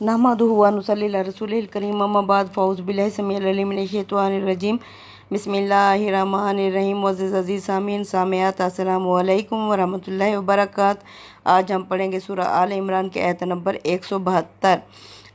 नहमदुहु व नुसल्ली अला रसूलिल करीम अम्मा बाद फ़ऊज़ु बिल्लाहि समीउल अलीम मिनश शैतानिर रजीम बिस्मिल्लाहिर्रहमानिर्रहीम। मुअज़्ज़िज़ अज़ीज़ सामीन सामियात अस्सलामु अलैकुम व रहमतुल्लाहि व बरकातहू। आज हम पढ़ेंगे सूरह आल इमरान के आयत नंबर 172।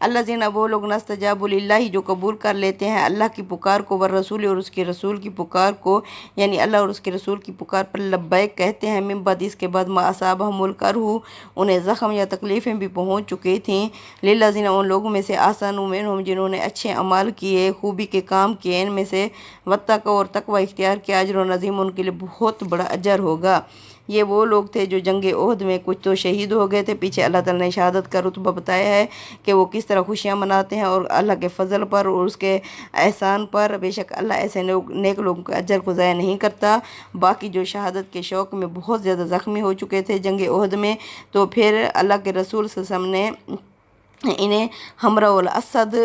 अल्लज़ीना वो लोग नस्तजाबु लिल्लाहि जो कबूल कर लेते हैं अल्लाह की पुकार को, व रसूल और उसके रसूल की पुकार को, यानी अल्लाह और उसके रसूल की पुकार पर लब्बैक कहते हैं। मिन बाद इसके बाद मा असाबहुमुल करहु उन्हें ज़ख्म या तकलीफ़ें भी पहुँच चुकी थीं। लिल्लज़ीना उन लोगों में से आसानु मिनहुम जिन्होंने अच्छे अमाल किए, खूबी के काम किए इनमें से, वत्तक़ौ और तक़वा इख्तियार किया, अजरुन अज़ीम उनके लिए बहुत बड़ा अजर होगा। ये वो लोग थे जो जंग ओहद में कुछ तो शहीद हो गए थे। पीछे अल्लाह ताला ने शहादत का रुतबा बताया है कि वो किस तरह खुशियाँ मनाते हैं और अल्लाह के फ़ज़ल पर और उसके एहसान पर। बेशक अल्लाह ऐसे नेक लोगों के अजर को ज़ाया नहीं करता। बाकी जो शहादत के शौक़ में बहुत ज़्यादा ज़ख्मी हो चुके थे जंग ओहद में, तो फिर अल्लाह के रसूल सल्लल्लाहु अलैहि वसल्लम ने इन्हें हमराउल असद,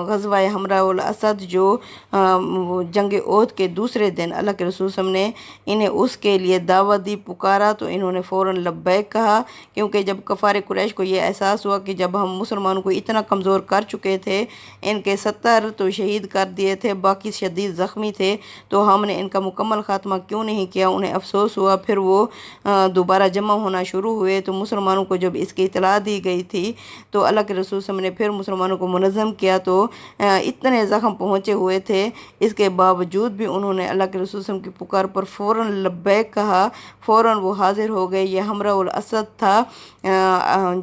ग़ज़वा हमराउल असद जो वो जंग ओहद के दूसरे दिन अल्लाह के रसूल सल्लल्लाहु अलैहि वसल्लम ने इन्हें उसके लिए दावत दी, पुकारा, तो इन्होंने फ़ौरन लब्बैक कहा। क्योंकि जब कफ़ार कुरैश को ये एहसास हुआ कि जब हम मुसलमानों को इतना कमज़ोर कर चुके थे, इनके 70 तो शहीद कर दिए थे, बाकी शदीद ज़ख्मी थे, तो हमने इनका मुकम्मल ख़ात्मा क्यों नहीं किया। उन्हें अफसोस हुआ। फिर वो दोबारा जमा होना शुरू हुए। तो मुसलमानों को जब इसकी इतला दी गई थी तो अल्लाह के रसूल ने फिर मुसलमानों को मुनज़्ज़म किया। तो इतने ज़ख्म पहुँचे हुए थे, इसके बावजूद भी उन्होंने अल्लाह के रसूल की पुकार पर फ़ौरन लब्बैक कहा। फ़ौरन वो हाज़िर हो गए। ये हमराउल असद था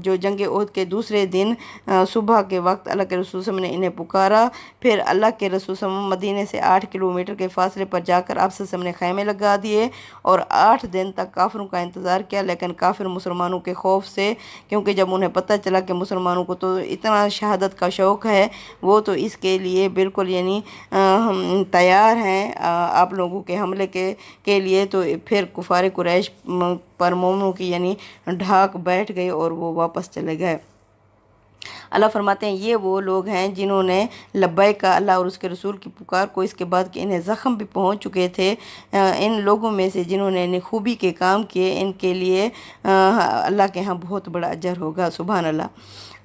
जो जंग ओहद के दूसरे दिन सुबह के वक्त अल्लाह के रसूल ने इन्हें पुकारा। फिर अल्लाह के रसूल मदीने से 8 किलोमीटर के फासले पर जाकर आप ने ख़ैमे लगा दिए और 8 दिन तक काफिरों का इंतज़ार किया। लेकिन काफिर मुसलमानों के खौफ से, क्योंकि जब उन्हें पता चला कि मुसलमानों को तो इतना शहादत का शौक़ है, वो तो इसके लिए बिल्कुल यानी हम तैयार हैं आप लोगों के हमले के लिए, तो फिर कुफार कुरैश पर मोमिनों की यानी ढाक बैठ गई और वो वापस चले गए। अल्लाह फरमाते हैं ये वो लोग हैं जिन्होंने लब्बैक का अल्लाह और उसके रसूल की पुकार को, इसके बाद कि इन्हें ज़ख्म भी पहुँच चुके थे। इन लोगों में से जिन्होंने इन्हें खूबी के काम किए, इनके लिए अल्लाह के यहाँ बहुत बड़ा अजर होगा। सुभान अल्लाह।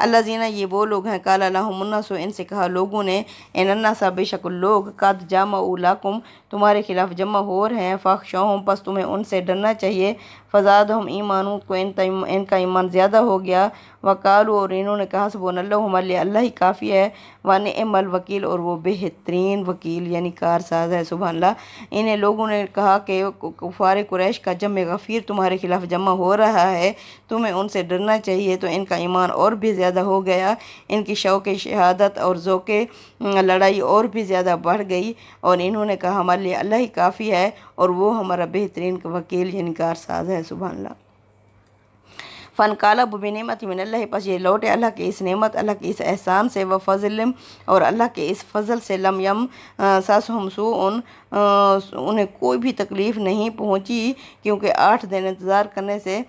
अल्लाज़ीना ये वो लोग हैं, काला लहुमुन्नासु इनसे कहा लोगों ने, इन्नासा बेशक लोग, कद जामउ लकुम तुम्हारे खिलाफ जमा हो रहे हैं, फ़ख्शौहुम पस तुम्हें उनसे डरना चाहिए, फ़ज़ादहुम ईमानु को इनका ईमान ज़्यादा हो गया, वकालू और इन्होंने कहा हस्बुनल्लाहु हमारे लिए अल्लाह ही काफ़ी है, व निअमल वकील और वो बेहतरीन वकील यानी कारसाज है। सुभान अल्लाह। इन्हें लोगों ने कहा कि कुफार कुरैश का जम गफ़ीर तुम्हारे खिलाफ जमा हो रहा है, तुम्हें उनसे डरना चाहिए। तो इनका ईमान और भी ज़्यादा हो गया, इनकी शौक़ शहादत और ज़ौक़ लड़ाई और भी ज़्यादा बढ़ गई और इन्होंने कहा हमारे लिए अल्लाह ही काफ़ी है और वो हमारा बेहतरीन वकील यानी कारसाज है। सुभान अल्लाह। फ़नक़ालबू बिनिअमतिन मिनल्लाहि पस ये लौटे अल्लाह की इस नेमत, अल्लाह के इस एहसान से, व फ़ज़लिम और अल्लाह के इस फ़ज़ल से, लम यम ससहुम सूउन उन्हें कोई भी तकलीफ़ नहीं पहुँची, क्योंकि 8 दिन इंतज़ार करने से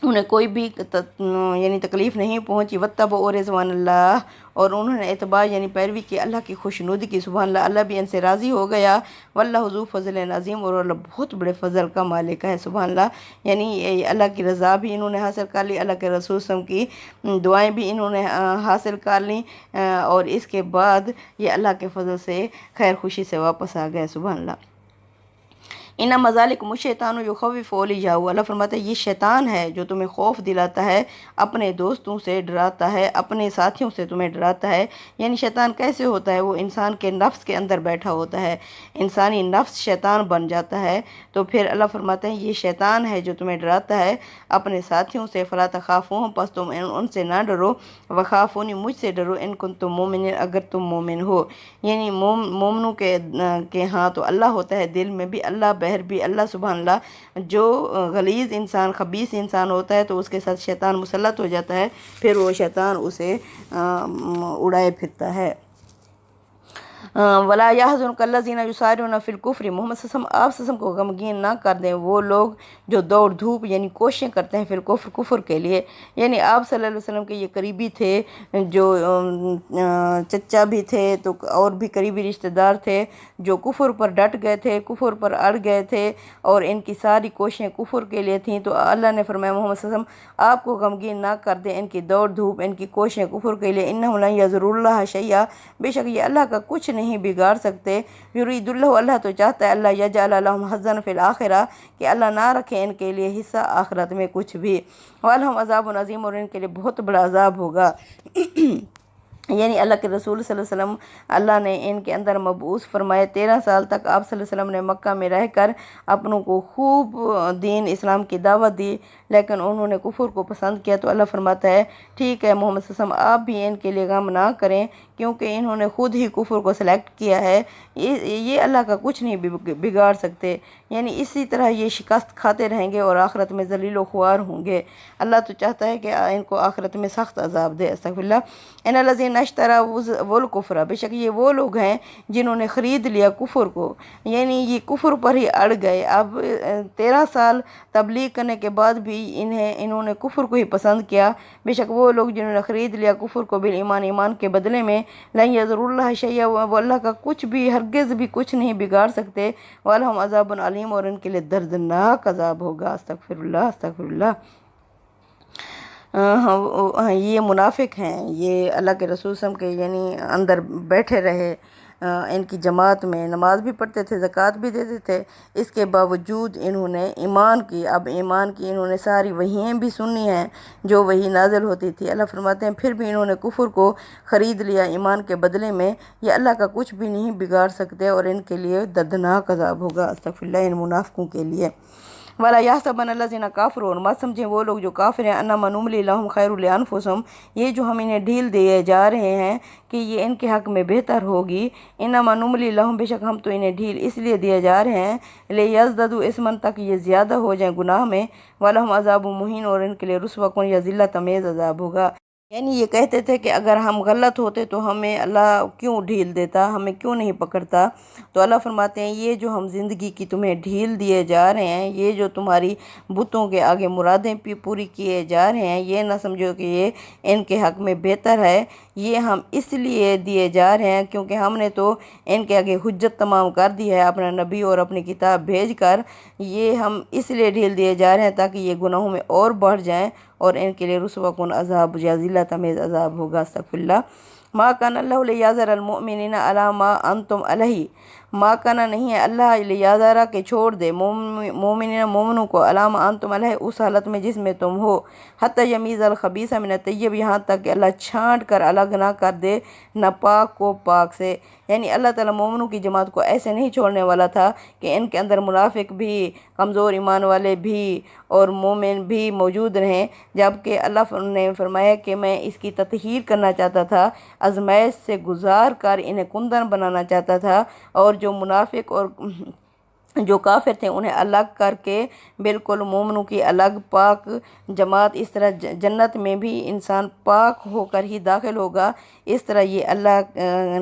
उन्हें कोई भी यानी तकलीफ़ नहीं पहुँची। वत्तबउ रिज़वानल्लाह और उन्होंने एतबार यानी पैरवी की अल्लाह की खुशनुदी की। सुभान अल्लाह। अल्लाह भी इनसे राज़ी हो गया। वल्लाहु ज़ू फ़ज़लिन अज़ीम और अल्लाह बहुत बड़े फ़ज़ल का मालिक है। सुभान अल्लाह। यानी अल्लाह की रज़ा भी इन्होंने हासिल कर ली, अल्लाह के रसूल सल्लल्लाहु अलैहि वसल्लम की दुआएँ भी इन्होंने हासिल कर ली और इसके बाद ये अल्लाह के फ़ज़ल से खैर खुशी से वापस आ गए। सुभान अल्लाह। इन्ना मज़ालिकुम शैतान युख़व्विफ़ु औलियाहु, अल्लाह फरमाता है ये शैतान है जो तुम्हें खौफ दिलाता है, अपने दोस्तों से डराता है, अपने साथियों से तुम्हें डराता है। यानी शैतान कैसे होता है, वो इंसान के नफ्स के अंदर बैठा होता है, इंसानी नफ्स शैतान बन जाता है। तो फिर अल्लाह फरमाते हैं ये शैतान है जो तुम्हें डराता है अपने साथियों से, फ़ला तख़ाफ़ूहुम पस तुम उनसे ना डरो, वख़ाफ़ूनी मुझसे डरो, इन कुन्तुम मोमिनीन अगर तुम मोमिन हो। यानी मोमिनों के हाँ तो अल्लाह होता है, दिल में भी अल्लाह, बहर भी अल्लाह। सुभान अल्लाह। जो गलीज़ इंसान, खबीस इंसान होता है तो उसके साथ शैतान मुसल्लत हो जाता है, फिर वो शैतान उसे उड़ाए फिरता है। वला यहज़ुनकल्लज़ीना युसारिऊना फ़िल कुफ़्र, मोहम्मद सल्लल्लाहु अलैहि वसल्लम आप सल्लम को गमगीन ना कर दें वो लोग जो दौड़ धूप यानी कोशिशें करते हैं फिर कुफ़्र के लिए। यानी आप सल्लल्लाहु अलैहि वसल्लम के ये करीबी थे, जो चचा भी थे तो और भी करीबी रिश्तेदार थे जो कुफ़्र पर डट गए थे, कुफ़्र पर अड़ गए थे और इनकी सारी कोशिशें कुफ़्र के लिए थीं। तो अल्लाह ने फरमाया मोहम्मद सल्लल्लाहु अलैहि वसल्लम आपको गमगीन ना कर दें इनकी दौड़ धूप, इनकी कोशिशें कुफ़्र के लिए। इन्नहुम लन यज़ुरुल्लाह शैया, बेशक ये अल्लाह का कुछ नहीं बिगाड़ सकते। युरीदुल्लाहु, अल्लाह तो चाहता है, अल्लाह यजअल लहुम हज़्ज़न फ़िल आखिरा, कि अल्लाह ना रखे इनके लिए हिस्सा आखिरत में कुछ भी। वलहुम अज़ाबुन अज़ीम, और इनके लिए बहुत बड़ा अज़ाब होगा। यानी अल्लाह के रसूल सल्लल्लाहु अलैहि वसल्लम अल्लाह ने इनके अंदर मबूस फरमाए। 13 साल तक आप सल्लल्लाहु अलैहि वसल्लम ने मक्का में रहकर अपनों को खूब दीन इस्लाम की दावत दी, लेकिन उन्होंने कुफर को पसंद किया। तो अल्लाह फरमाता है ठीक है मोहम्मद सल्लल्लाहु अलैहि वसल्लम आप भी इनके लिए गम ना करें, क्योंकि इन्होंने ख़ुद ही कुफर को सिलेक्ट किया है, ये अल्लाह का कुछ नहीं बिगाड़ सकते। यानी इसी तरह ये शिकस्त खाते रहेंगे और आखिरत में ज़लील व ख्वार होंगे। अल्लाह तो चाहता है कि इनको आखिरत में सख्त अजाब दे। अस्तग़फिरुल्लाह। इन्नल्लज़ीना इश्तरा वल कुफ्र, बेशक ये वो लोग हैं जिन्होंने ख़रीद लिया कुफर को, यानी ये कुफर पर ही अड़ गए। अब 13 साल तबलीग करने के बाद भी इन्होंने कुफर को ही पसंद किया। बेशक वो लोग जिन्होंने ख़रीद लिया कुफर को बिल ईमान, ईमान के बदले में, लन यज़ुरुल्लाह शैया, वो अल्लाह का कुछ भी हरगिज़ भी कुछ नहीं बिगाड़ सकते। वलहुम अज़ाबुन अलीम, और इनके लिए दर्दनाक अज़ाब होगा। अस्तग़फिरुल्लाह अस्तग़फिरुल्लाह। ये मुनाफिक हैं, ये अल्लाह के रसूल सल्लल्लाहु अलैहि वसल्लम के यानी अंदर बैठे रहे, इनकी जमात में नमाज भी पढ़ते थे, ज़कात भी देते थे, इसके बावजूद इन्होंने ईमान की, अब ईमान की इन्होंने सारी वहियाँ भी सुनी हैं जो वही नाज़िल होती थी। अल्लाह फरमाते हैं फिर भी इन्होंने कुफर को ख़रीद लिया ईमान के बदले में, ये अल्लाह का कुछ भी नहीं बिगाड़ सकते और इनके लिए दर्दनाक अज़ाब होगा। अस्तग़फिरुल्लाह, इन मुनाफिकों के लिए। वाला यहसबुनल्लज़ीना काफ़रू, और मत समझें वो लोग जो काफिर हैं, अन्नमा नुमली लहुम खैरुल लिअनफुसिहिम, ये जो हम इन्हें ढील दिए जा रहे हैं कि ये इनके हक़ में बेहतर होगी। इन्नमा नुमली लहुम, बेशक हम तो इन्हें ढील इसलिए दिए जा रहे हैं लियज़्ददू इस्मन, तक ये ज़्यादा हो जाए गुनाह में। वलहुम अज़ाबुन मुहीन, और इनके लिए रुस्वा कुन या ज़िल्लत अमेज़ अज़ाब होगा। यानी ये कहते थे कि अगर हम गलत होते तो हमें अल्लाह क्यों ढील देता, हमें क्यों नहीं पकड़ता। तो अल्लाह फरमाते हैं ये जो हम ज़िंदगी की तुम्हें ढील दिए जा रहे हैं, ये जो तुम्हारी बुतों के आगे मुरादें पूरी किए जा रहे हैं, ये ना समझो कि ये इनके हक़ में बेहतर है। ये हम इसलिए दिए जा रहे हैं क्योंकि हमने तो इनके आगे हुज्जत तमाम कर दी है अपना नबी और अपनी किताब भेज कर। ये हम इसलिए ढील दिए जा रहे हैं ताकि ये गुनाहों में और बढ़ जाएं और इनके लिए रुस्वा कुन अज़ाब या ज़िल्लत अमेज़ अज़ाब होगा। अस्तग़फिरुल्लाह। मा कान अल्लाहु लियज़रल मुमिनीना अला मा अंतुम अलैहि, मा काना नहीं है अल्लाह लियज़रा के छोड़ दे मोमिनीना मोमिनों को, अला मा अंतुम अलैहि उस हालत में जिसमें तुम हो, हत्ता यमीज़ल खबीसा मिन तय्यब, यहाँ तक कि अल्लाह छांट कर अलग ना कर दे नापाक को पाक से। यानी अल्लाह ताला मोमिनों की जमात को ऐसे नहीं छोड़ने वाला था कि इनके अंदर मुनाफिक भी, कमज़ोर ईमान वाले भी और मोमिन भी मौजूद रहें, जबकि अल्लाह ने फरमाया कि मैं इसकी तत्हीर करना चाहता था, आज़माइश से गुजार कर इन्हें कुंदन बनाना चाहता था, और जो मुनाफिक और जो काफिर थे उन्हें अलग करके बिल्कुल मोमिनों की अलग पाक जमात, इस तरह जन्नत में भी इंसान पाक होकर ही दाखिल होगा। इस तरह ये अल्लाह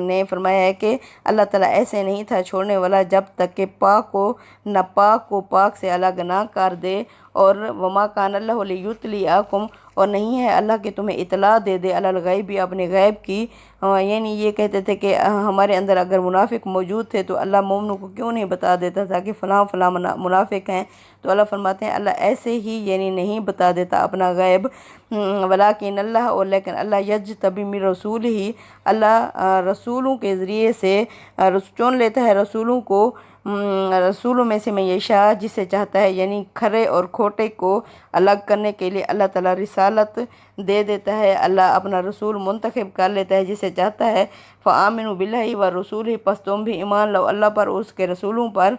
ने फरमाया है कि अल्लाह ताला ऐसे नहीं था छोड़ने वाला जब तक कि पाक को नापाक को पाक से अलग ना कर दे। और वमा कान अल्लाहु लियुत्लिअकुम, और नहीं है अल्लाह के तुम्हें इतला दे दे अलल गैब, भी अपने गैब की। यानी ये कहते थे कि हमारे अंदर अगर मुनाफिक मौजूद थे तो अल्लाह मोमिनों को क्यों नहीं बता देता था कि फ़लाँ फ़लाँ मुनाफिक हैं। तो अल्लाह फरमाते हैं अल्लाह ऐसे ही यानी नहीं बता देता अपना गैब। वलाकिन अल्लाह, और लेकिन अल्लाह यज्तबी मिन रसूल ही, अल्लाह रसूलों के ज़रिए से चुन लेता है रसूलों को, रसूलों में से मैं ये शाह जिसे चाहता है, यानी खरे और खोटे को अलग करने के लिए अल्लाह ताला रिसालत दे देता है। अल्लाह अपना रसूल मुंतखब कर लेता है जिसे चाहता है। फ़आमिनु बिल्लाहि व रसूलिही, पस तुम भी ईमान लो अल्लाह पर और उसके रसूलों पर।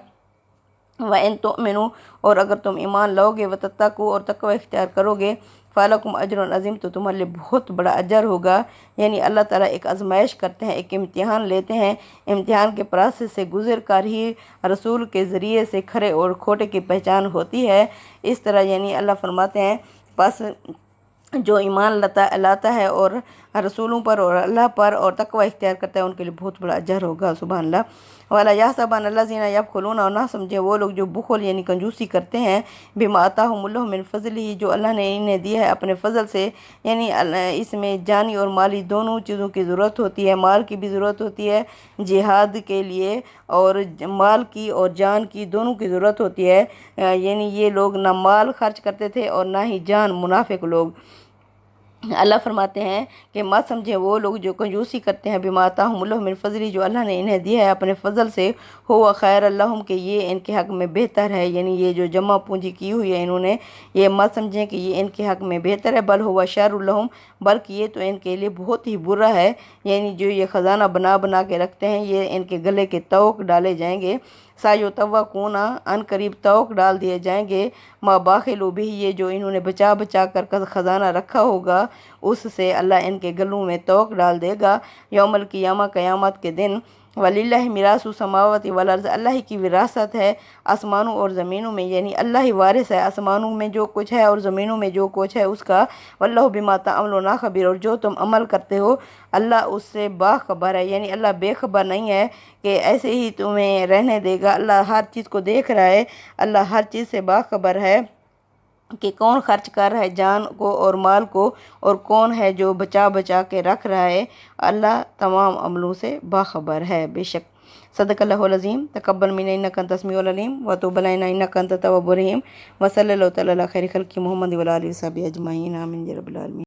व इन तुमिनु, और अगर तुम ईमान लोगे, व तत्तकू, और तक़वा इख्तियार करोगे, फ़लकुम अजरुन अज़ीम, तो तुम्हारे लिए बहुत बड़ा अजर होगा। यानी अल्लाह ताला एक आजमाइश करते हैं, एक इम्तिहान लेते हैं, इम्तिहान के प्रोसेस से गुज़र कर ही रसूल के ज़रिए से खरे और खोटे की पहचान होती है। इस तरह यानी अल्लाह फरमाते हैं बस جو ایمان لاتا ہے اور رسولوں پر اور اللہ پر اور تقوی اختیار کرتا ہے ان کے لیے بہت بڑا اجر ہوگا۔ سبحان اللہ۔ والا یحسبن الذین یبخلون، اور نہ سمجھے وہ لوگ جو بخل یعنی کنجوسی کرتے ہیں، بما آتاہم اللہ من فضلہ، جو اللہ نے انہیں دیا ہے اپنے فضل سے، یعنی اس میں جانی اور مالی دونوں چیزوں کی ضرورت ہوتی ہے، مال کی بھی ضرورت ہوتی ہے جہاد کے لیے، اور مال کی اور جان کی دونوں کی ضرورت ہوتی ہے، یعنی یہ لوگ نہ مال خرچ کرتے تھے اور نہ ہی جان، منافق لوگ۔ اللہ فرماتے ہیں کہ مت سمجھے وہ لوگ جو کنجوسی کرتے ہیں، بما آتاہم اللہ من فضلی، جو اللہ نے انہیں دیا ہے اپنے فضل سے، ہوا خیر لہم، کہ یہ ان کے حق میں بہتر ہے، یعنی یہ جو جمع پونجی کی ہوئی ہے انہوں نے، یہ مت سمجھیں کہ یہ ان کے حق میں بہتر ہے، بل ہوا شر لہم، بلکہ یہ تو ان کے لیے بہت ہی برا ہے، یعنی جو یہ خزانہ بنا کے رکھتے ہیں، یہ ان کے گلے کے طوق ڈالے جائیں گے، سایطوقون، ان قریب طوق ڈال دیے جائیں گے، ما باخلوا بہ، یہ جو انہوں نے بچا کر خزانہ رکھا ہوگا اس سے اللہ ان کے گلوں میں طوق ڈال دے گا، یوم القیامہ، قیامت کے دن۔ وَلِلَّهِ مِيرَاثُ السَّمَاوَاتِ وَالْأَرْضِ، اللہ کی وراثت ہے آسمانوں اور زمینوں میں، یعنی اللہ ہی وارث ہے آسمانوں میں جو کچھ ہے اور زمینوں میں جو کچھ ہے اس کا، وَاللَّهُ بِمَا تَعْمَلُونَ خَبِيرٌ، اور جو تم عمل کرتے ہو اللہ اس سے باخبر ہے، یعنی اللہ بے خبر نہیں ہے کہ ایسے ہی تمہیں رہنے دے گا، اللہ ہر چیز کو دیکھ رہا ہے، اللہ ہر چیز سے باخبر ہے کہ کون خرچ کر رہا ہے جان کو اور مال کو، اور کون ہے جو بچا کے رکھ رہا ہے، اللہ تمام عملوں سے باخبر ہے بے شک۔ صدق اللہ العظیم۔ تقبل منا انک انت السمیع العلیم وتب علینا انک انت التواب الرحیم، وصلی اللہ تعالی علی خیر خلق محمد وعلی آلہ وصحبہ اجمعین، آمین یا رب العالمین۔